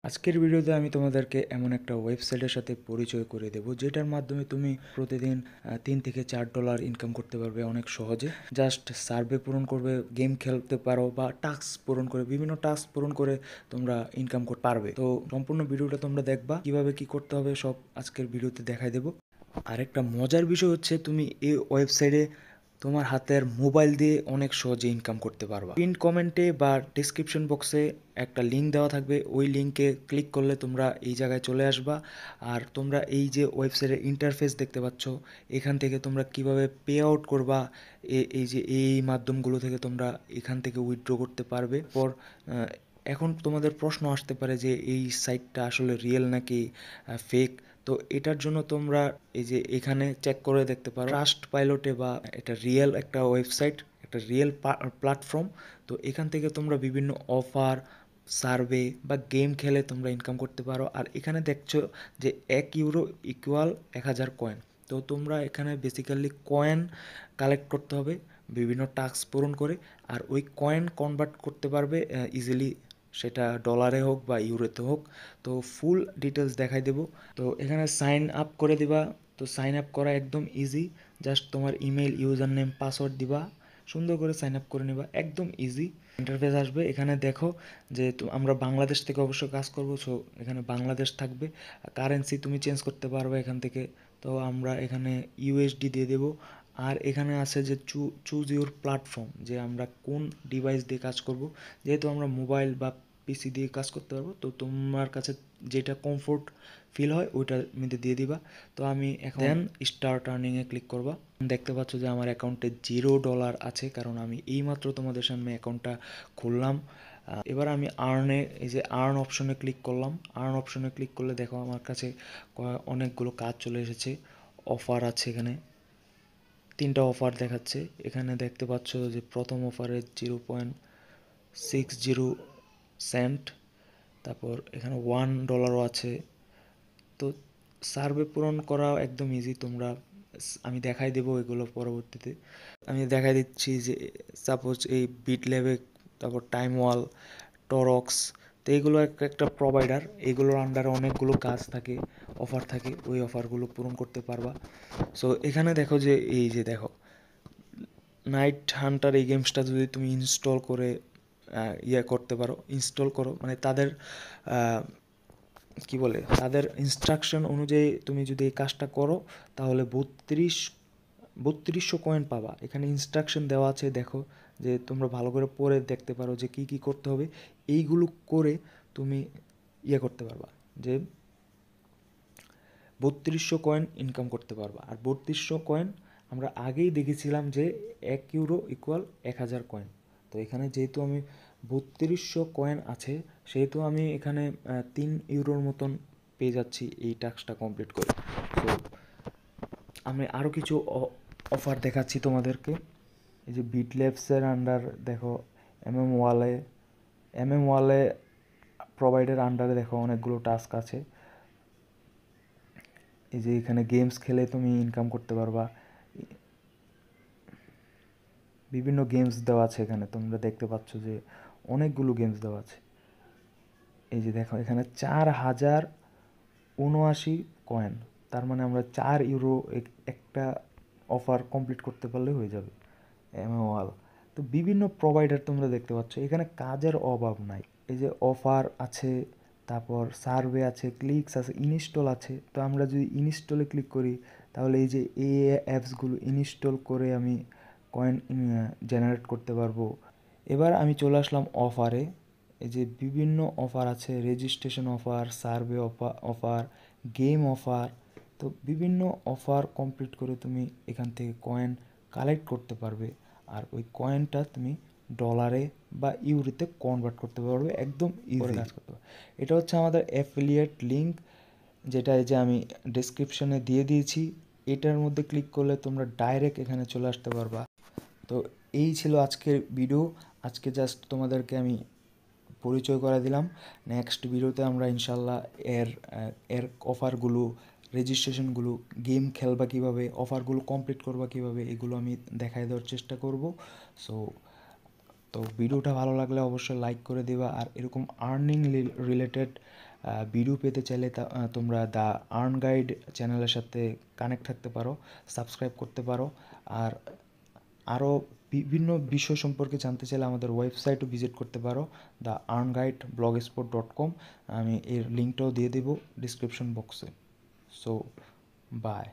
আজকের ভিডিওতে আমি তোমাদেরকে এমন একটা ওয়েবসাইটের সাথে পরিচয় করে দেব যেটার মাধ্যমে তুমি প্রতিদিন $3 থেকে $4 ইনকাম করতে পারবে অনেক সহজে। জাস্ট সার্ভে পূরণ করবে, গেম খেলতে পারো বা টাস্ক পূরণ করে, বিভিন্ন টাস্ক পূরণ করে তোমরা ইনকাম করতে পারবে। তো সম্পূর্ণ ভিডিওটা তোমরা দেখবা, কিভাবে কি করতে হবে সব আজকের ভিডিওতে দেখাই দেব। আরেকটা মজার বিষয় হচ্ছে, তুমি এই ওয়েবসাইটে তোমার হাতের মোবাইল দিয়ে অনেক সহজে ইনকাম করতে পারবা। পিন কমেন্টে বা ডিসক্রিপশন বক্সে একটা লিঙ্ক দেওয়া থাকবে, ওই লিঙ্কে ক্লিক করলে তোমরা এই জায়গায় চলে আসবা। আর তোমরা এই যে ওয়েবসাইটের ইন্টারফেস দেখতে পাচ্ছ, এখান থেকে তোমরা কিভাবে পে আউট করবা, এই যে এই মাধ্যমগুলো থেকে তোমরা এখান থেকে উইথড্র করতে পারবে। এখন তোমাদের প্রশ্ন আসতে পারে যে এই সাইটটা আসলে রিয়েল নাকি ফেক। তো এটার জন্য তোমরা এই যে এখানে চেক করে দেখতে পারো ট্রাস্ট পাইলটে, বা এটা রিয়েল একটা ওয়েবসাইট, একটা রিয়েল প্ল্যাটফর্ম। তো এখান থেকে তোমরা বিভিন্ন অফার, সার্ভে বা গেম খেলে তোমরা ইনকাম করতে পারো। আর এখানে দেখছো যে €1 ইকুয়াল 1000 কয়েন। তো তোমরা এখানে বেসিক্যালি কয়েন কালেক্ট করতে হবে বিভিন্ন টাস্ক পূরণ করে, আর ওই কয়েন কনভার্ট করতে পারবে ইজিলি, সেটা ডলারে হোক বা ইউরোতে হোক। তো ফুল ডিটেলস দেখাই দেবো। তো এখানে সাইন আপ করে দিবা। তো সাইন আপ করা একদম ইজি, জাস্ট তোমার ইমেল, ইউজার নেম, পাসওয়ার্ড দিবা, সুন্দর করে সাইন আপ করে নেবা, একদম ইজি। ইন্টারফেস আসবে, এখানে দেখো যে আমরা বাংলাদেশ থেকে অবশ্য কাজ করবো, সো এখানে বাংলাদেশ থাকবে। কারেন্সি তুমি চেঞ্জ করতে পারবে এখান থেকে। তো আমরা এখানে ইউএসডি দিয়ে দেবো। আর এখানে আছে যে চুজ ইউর প্ল্যাটফর্ম, যে আমরা কোন ডিভাইস দিয়ে কাজ করব। যেহেতু আমরা মোবাইল বা পিসি দিয়ে কাজ করতে পারবো, তো তোমার কাছে যেটা কমফোর্ট ফিল হয় ওইটার মধ্যে দিয়ে দিবা। তো আমি এখন দেন স্টার্ট আর্নিংয়ে ক্লিক করবা। দেখতে পাচ্ছ যে আমার অ্যাকাউন্টে $0 আছে, কারণ আমি এইমাত্র তোমাদের সামনে অ্যাকাউন্টটা খুললাম। এবার আমি এই যে আর্ন অপশনে ক্লিক করলাম। আর্ন অপশনে ক্লিক করলে দেখো আমার কাছে অনেকগুলো কাজ চলে এসেছে। অফার আছে, এখানে 3টা অফার দেখাচ্ছে। এখানে দেখতে পাচ্ছ যে প্রথম অফারে 0.60 সেন্ট, তারপর এখানে $1 আছে। তো সার্ভে পূরণ করা একদম ইজি, তোমরা আমি দেখাই দেবো এগুলো পরবর্তীতে। আমি দেখাই দিচ্ছি যে সাপোজ এই বিট ল্যাবে, তারপর টাইম ওয়াল, টরক্স, তো এইগুলো একটা প্রোভাইডার, এগুলোর আন্ডারে অনেকগুলো কাজ থাকে, অফার থাকে, ওই অফারগুলো পূরণ করতে পারবা। সো এখানে দেখো যে এই যে দেখো নাইট হান্টার, এই গেমসটা যদি তুমি ইনস্টল করে করতে পারো, ইনস্টল করো, মানে তাদের কি বলে, তাদের ইনস্ট্রাকশন অনুযায়ী তুমি যদি এই কাজটা করো, তাহলে 3200 কয়েন পাবা। এখানে ইনস্ট্রাকশন দেওয়া আছে, দেখো যে তোমরা ভালো করে পড়ে দেখতে পারো যে কি কি করতে হবে। এইগুলো করে তুমি করতে পারবা, যে 3200 কয়েন ইনকাম করতে পারবা। আর 3200 কয়েন আমরা আগেই দেখেছিলাম যে €1 ইকুয়াল 1000 কয়েন। তো এখানে যেহেতু আমি 3200 কয়েন আছে, সেহেতু আমি এখানে €3 মতন পেয়ে যাচ্ছি এই টাস্কটা কমপ্লিট করে। তো আমি আরও কিছু অফার দেখাচ্ছি তোমাদেরকে। এই যে বিট ল্যাবসের আন্ডার দেখো, এমএম ওয়ালে প্রোভাইডার আন্ডারে দেখো অনেকগুলো টাস্ক আছে। এই যে এখানে গেমস খেলে তুমি ইনকাম করতে পারবা, বিভিন্ন গেমস দেওয়া আছে এখানে, তোমরা দেখতে পাচ্ছ যে অনেকগুলো গেমস দেওয়া আছে। এই যে দেখো এখানে 4079 কয়েন, তার মানে আমরা €4 একটা অফার কমপ্লিট করতে পারলে হয়ে যাবে এমওয়াল। তো বিভিন্ন প্রোভাইডার তোমরা দেখতে পাচ্ছ, এখানে কাজের অভাব নাই। এই যে অফার আছে, তারপর সার্ভে আছে, ক্লিকস আছে, ইনস্টল আছে। তো আমরা যদি ইনস্টলে ক্লিক করি, তাহলে এই যে এই অ্যাপসগুলো ইনস্টল করে আমি কয়েন জেনারেট করতে পারবো। এবার আমি চলে আসলাম অফারে। এই যে বিভিন্ন অফার আছে, registration offer, survey offer, game offer. তো বিভিন্ন অফার কমপ্লিট করে তুমি এখান থেকে কয়েন কালেক্ট করতে পারবে। আর ওই কয়েনটা তুমি ডলারে বা ইউরোতে কনভার্ট করতে পারবে, একদম ইজি কাজ করতে পারবে। এটা হচ্ছে আমাদের অ্যাফিলিয়েট লিঙ্ক, যেটা এই যে আমি ডেসক্রিপশনে দিয়ে দিয়েছি। এটার মধ্যে ক্লিক করলে তোমরা ডাইরেক্ট এখানে চলে আসতে পারবা। তো এই ছিল আজকের ভিডিও। আজকে জাস্ট তোমাদেরকে আমি পরিচয় করে দিলাম। নেক্সট ভিডিওতে আমরা ইনশাল্লাহ এর অফারগুলো, রেজিস্ট্রেশনগুলো, গেম খেলবা কীভাবে, অফারগুলো কমপ্লিট করবা কীভাবে, এগুলো আমি দেখাই দেওয়ার চেষ্টা করব। সো তো ভিডিওটা ভালো লাগলে অবশ্যই লাইক করে দেবা। আর এরকম আর্নিং রিলেটেড ভিডিও পেতে চাইলে তোমরা দ্য আর্ন গাইড চ্যানেলের সাথে কানেক্ট থাকতে পারো, সাবস্ক্রাইব করতে পারো। আর আরও বিভিন্ন বিষয় সম্পর্কে জানতে চাইলে আমাদের ওয়েবসাইটও ভিজিট করতে পারো, দ্য আর্ন গাইড blogspot.com। আমি এর লিঙ্কটাও দিয়ে দেবো ডিসক্রিপশন বক্সে। So by.